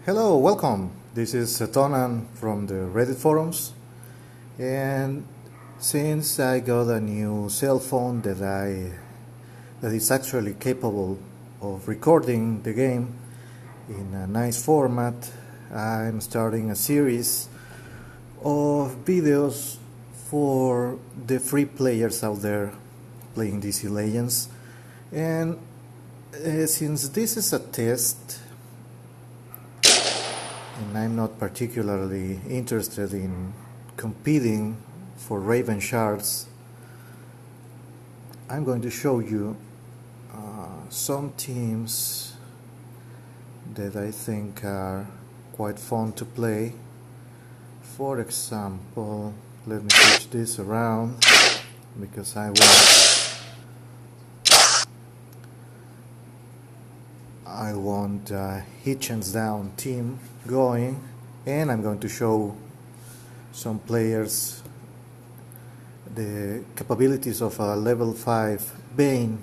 Hello, welcome. This is Tonan from the Reddit forums, and since I got a new cell phone that is actually capable of recording the game in a nice format, I'm starting a series of videos for the free players out there playing DC Legends. And since this is a test and I'm not particularly interested in competing for Raven Shards, I'm going to show you some teams that I think are quite fun to play. For example, let me switch this around because I want a Hitchens down team going, and I'm going to show some players the capabilities of a level 5 Bane.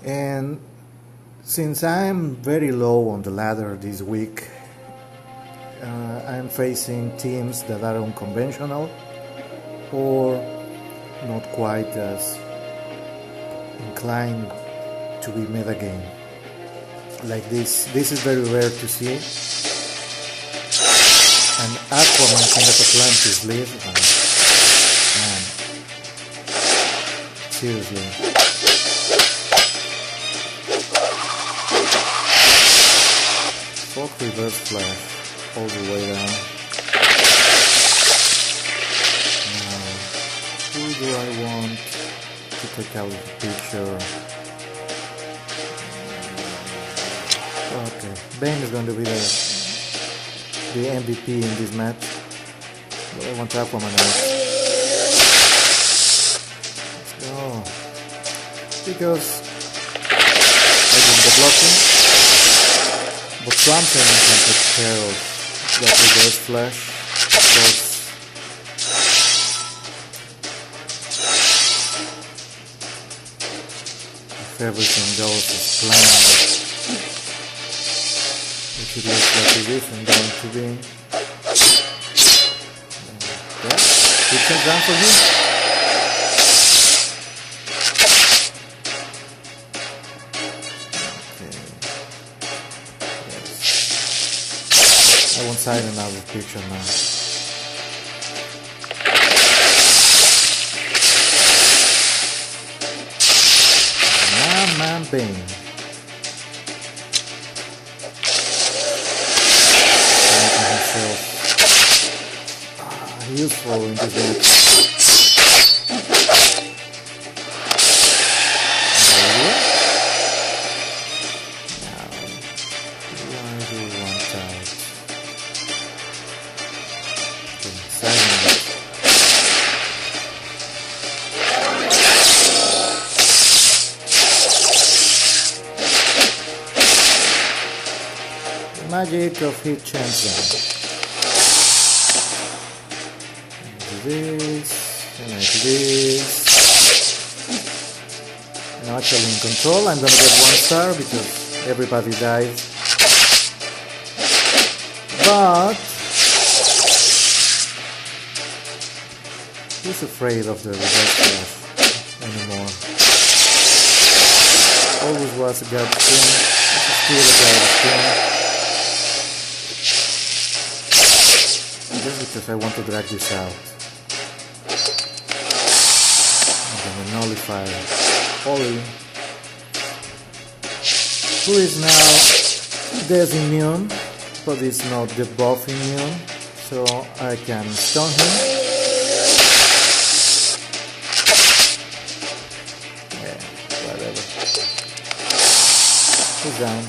And since I'm very low on the ladder this week, I'm facing teams that are unconventional or not quite as inclined to be metagame. Like this is very rare to see. An Aquaman King of Atlantis lead. Man, seriously. Fuck reverse flash all the way down. Now, who do I want to take out of the picture? Okay, Bane is going to be the MVP in this match. But I want Aquaman now. Let's go. Because I did the blocking, but something can take care of that reverse flash. Because if everything goes as planned, it looks like it isn't going to be. Okay, it's a down for you. Okay. Yes. I won't sign another picture now. Man Bane. Useful in this match. Now, why do we want out? The magic of Hitchens. This, and I do this. Now actually in control, I'm gonna get 1 star because everybody died. But he's afraid of the reverse flash anymore. Always was a god skin, still a god skin. Just because I want to drag this out. Nullify Holly, who is now death immune, but is not debuff immune, so I can stun him. Yeah, whatever. He's down.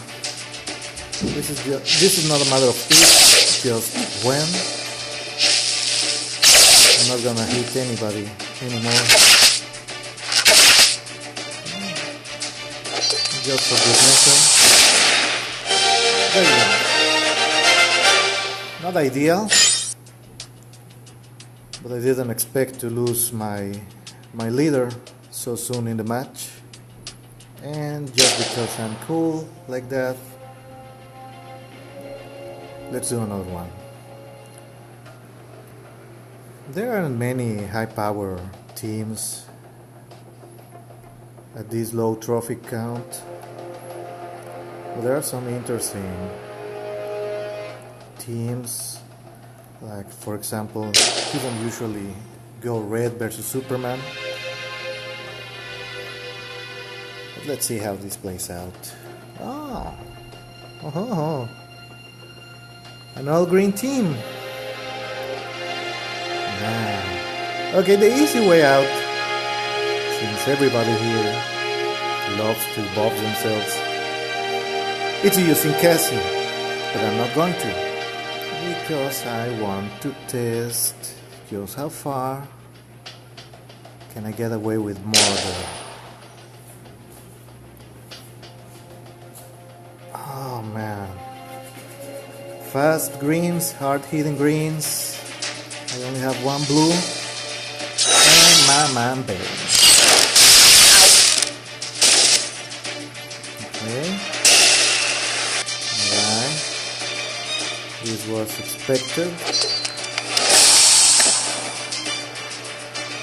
This is not a matter of if, just when. I'm not gonna hit anybody anymore. Just for good measure. There you go. Not ideal, but I didn't expect to lose my leader so soon in the match. And just because I'm cool like that, Let's do another one. There aren't many high-power teams at this low trophy count, but there are some interesting teams. Like, for example, you don't usually go red versus Superman. But let's see how this plays out. Oh, an all-green team. Okay, the easy way out, since everybody here loves to buff themselves, it's using Cassie, but I'm not going to, because I want to test just how far can I get away with murder. Oh man, fast greens, hard-hitting greens. I only have one blue, and my man baby. Okay. Alright. This was expected.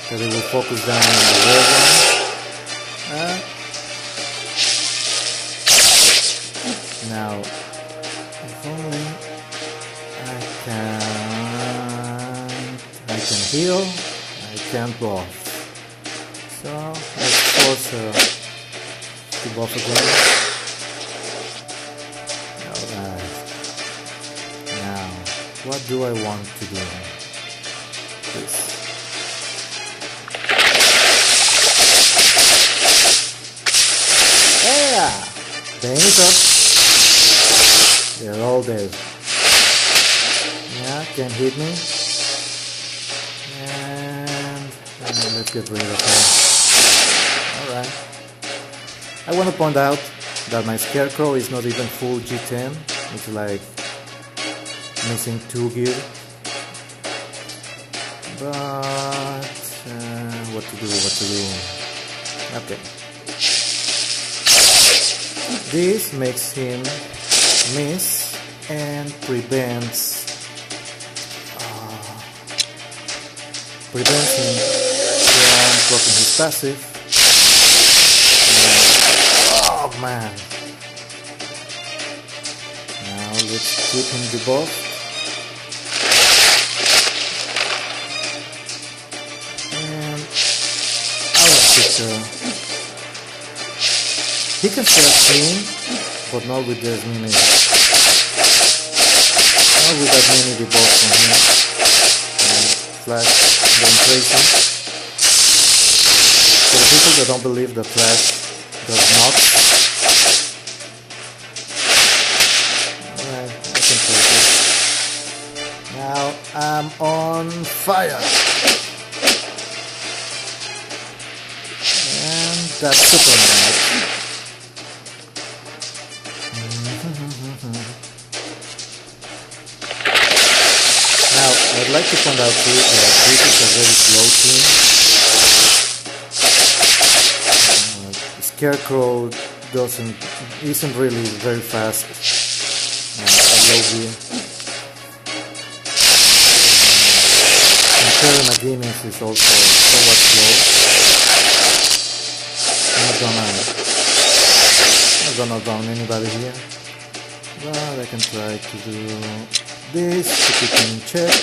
So they will focus down on the red one. Now, if only I can heal, I can't buff. So let's force her to buff again. Alright. Now, what do I want to do? This. Yeah! Bang it up. They're all dead. Yeah, can't hit me. And let's get rid of her. Alright. I want to point out that my Scarecrow is not even full G10. It's like missing 2 gear. But what to do? Okay. This makes him miss and prevents him from blocking his passive. Oh man! Now let's keep him debuffed. And our picture. He can start clean, but not with that many. Not with that many debuffs from him. Flash going crazy. For the people that don't believe that Flash does not, alright, I can take it. Now I'm on fire. And that's Superman. Now, I'd like to point out too that this is a very slow team. Scarecrow isn't really very fast at low gear. And Terry McGuinness is also somewhat slow. I'm not gonna down anybody here, but I can try to do this to keep him in check,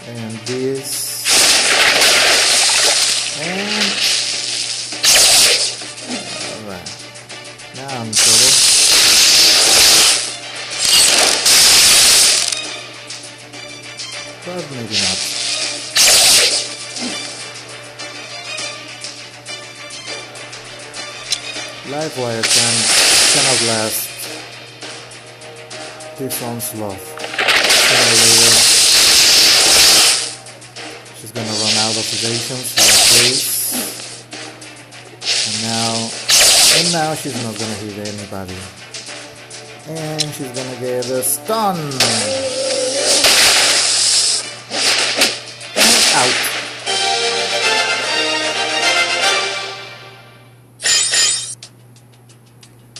and this, and alright, now I'm in trouble. But maybe not. Livewire can outlast this onslaught. Later, she's gonna run out of evasions like this, and now she's not gonna hit anybody, and she's gonna get a stun and out.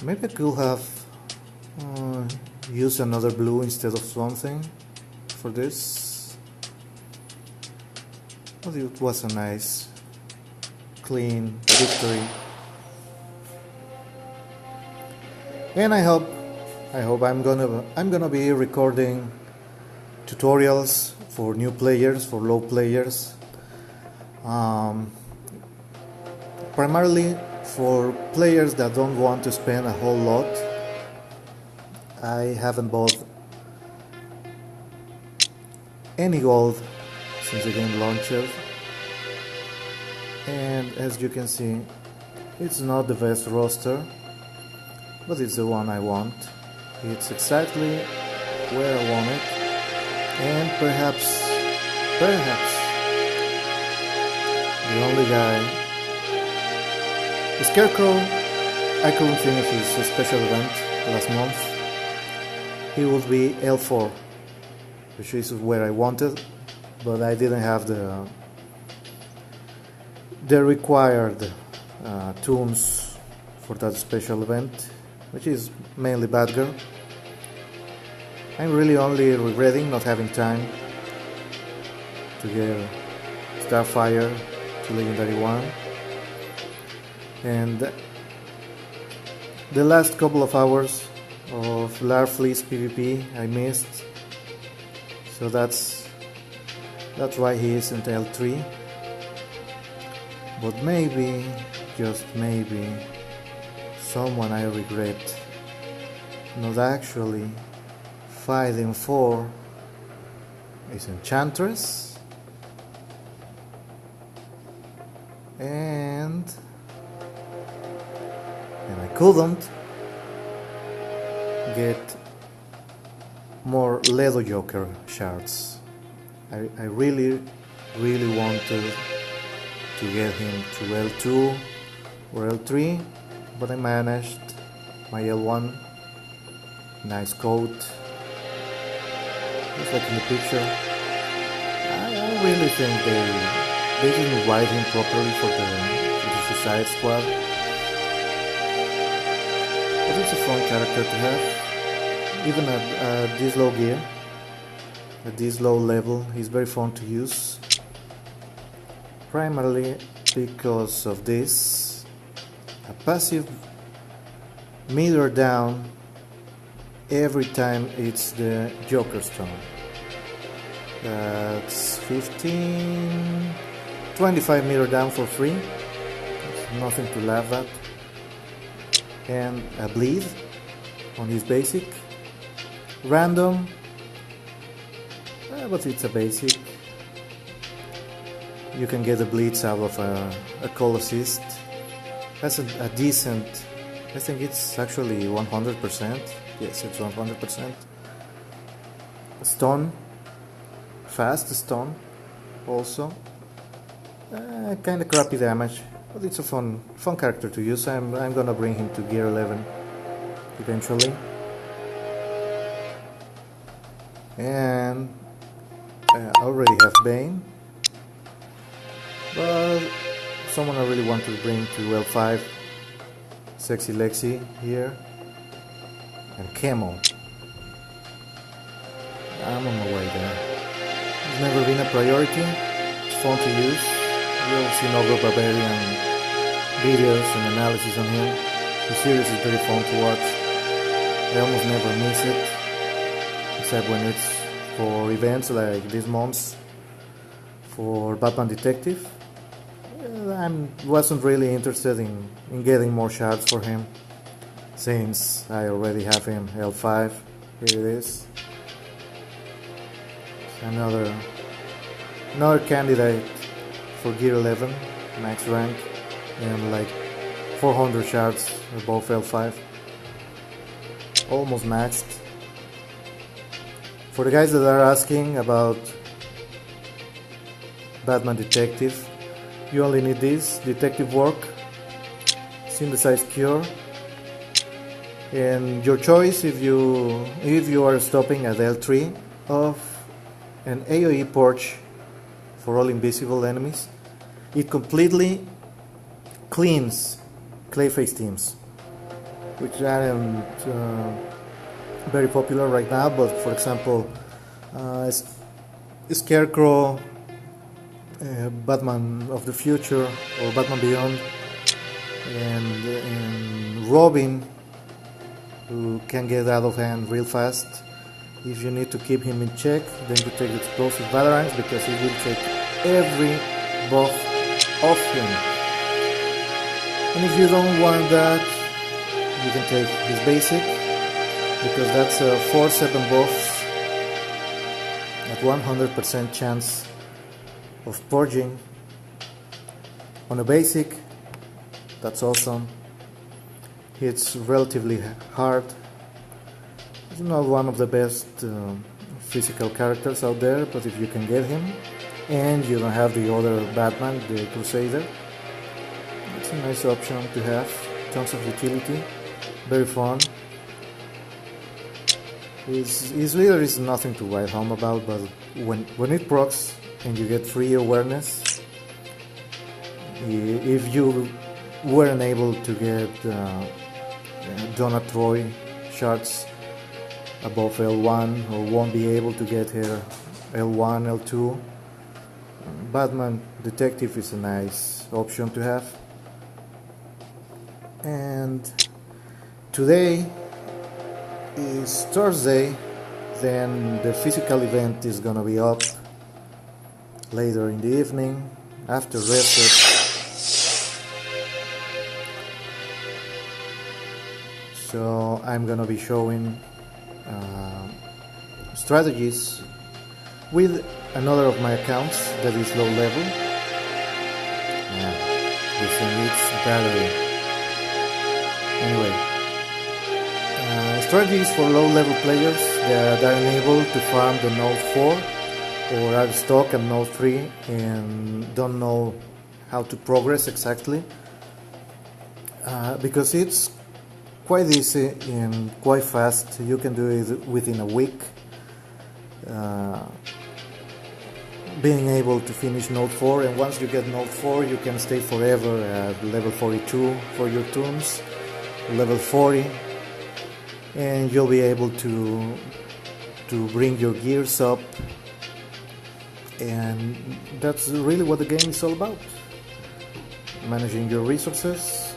Maybe I could have use another blue instead of something for this. But it was a nice, clean victory. And I hope I'm gonna be recording tutorials for new players, for low players, primarily for players that don't want to spend a whole lot. I haven't bought any gold since the game launched, and as you can see, it's not the best roster, but it's the one I want. It's exactly where I want it, and perhaps the only guy, the Scarecrow. I couldn't finish his special event last month. He would be L4, which is where I wanted, but I didn't have the required tunes for that special event, which is mainly Badger. I'm really only regretting not having time to get Starfire to Legendary 1, and the last couple of hours of Larfleeze PvP I missed, so that's why he isn't L3. But maybe, just maybe, someone I regret not actually fighting for is Enchantress, and I couldn't get more Ledo Joker shards. I really wanted to get him to L2 or L3, but I managed. My L1, nice coat, just like in the picture. I really think they didn't write him properly for the Suicide Squad. But it's a fun character to have, even at this low gear, at this low level. He's very fun to use, primarily because of this, a passive meter down every time it's the Joker Stone. That's 25 meter down for free. It's nothing to laugh at. And a bleed on his basic. Random, but it's a basic. You can get the bleeds out of a call assist. That's a decent, I think it's actually 100%. Yes, it's 100%. Stun, fast stun also. Kind of crappy damage, but it's a fun character to use. I'm gonna bring him to gear 11 eventually. And I already have Bane, but someone I really want to bring to L5, Sexy Lexi here, and Camo. I'm on my way there. It's never been a priority. It's fun to use. You'll see Noble Barbarian videos and analysis on him. The series is very fun to watch. I almost never miss it, except when it's for events like this month for Batman Detective. I wasn't really interested in getting more shards for him, since I already have him L5. Here it is. Another candidate for gear 11 max rank, and like 400 shards above L5, almost maxed. For the guys that are asking about Batman Detective, you only need this: detective work, synthesized cure, and your choice if you are stopping at L3 of an AoE purge for all invisible enemies. It completely cleans Clayface teams, which aren't very popular right now, but for example, Scarecrow, Batman of the Future, or Batman Beyond, and Robin, who can get out of hand real fast. If you need to keep him in check, then you take explosive batarangs, because it will take every buff off him. And if you don't want that, you can take his basic, because that's a 4/7 buffs at 100% chance of purging on a basic. That's awesome. It's relatively hard. He's not one of the best physical characters out there, but if you can get him and you don't have the other Batman, the Crusader, it's a nice option to have. Tons of utility, very fun. His leader is nothing to write home about, but when it procs and you get free awareness, if you weren't able to get Donna Troy shards above L1, or won't be able to get her L1, L2, Batman Detective is a nice option to have. And today is Thursday, then the physical event is gonna be up later in the evening after reset. So I'm gonna be showing strategies with another of my accounts that is low level. This thing needs battery. Anyway, strategies for low level players that are unable to farm the Node 4 or are stuck at Node 3 and don't know how to progress exactly, because it's quite easy and quite fast. You can do it within a week. Being able to finish Node 4, and once you get Node 4 you can stay forever at level 42 for your tombs, level 40, and you'll be able to bring your gears up, and that's really what the game is all about. Managing your resources,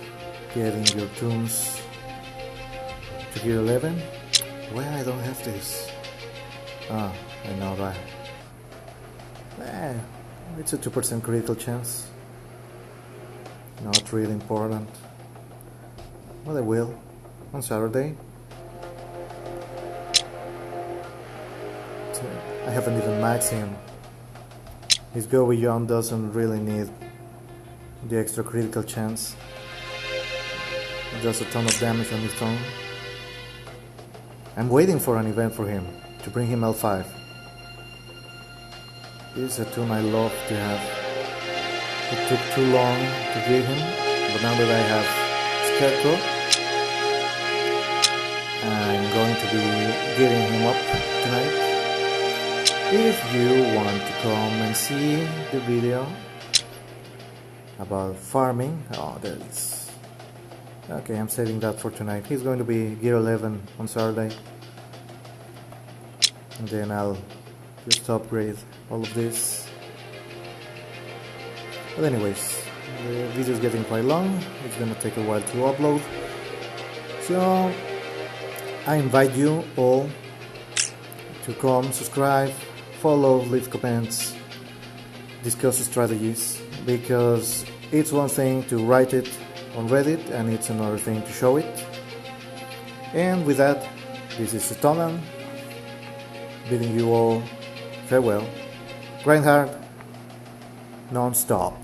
getting your tombs to gear 11. Well, I don't have this. I know that. It's a 2% critical chance. Not really important. But I will on Saturday. I haven't even maxed him. His Go Beyond doesn't really need the extra critical chance. It does a ton of damage on his own. I'm waiting for an event for him to bring him L5. This is a toon I love to have. It took too long to get him, but now that I have Scarecrow, I'm going to be getting him up tonight. If you want to come and see the video about farming, there it is. Okay, I'm saving that for tonight. He's going to be gear 11 on Saturday, and then I'll just upgrade all of this. But anyways, the video is getting quite long. It's gonna take a while to upload, so I invite you all to come, subscribe, follow, leave comments, discuss strategies, because it's one thing to write it on Reddit and it's another thing to show it. And with that, this is Tonan bidding you all farewell. Grind hard, non-stop.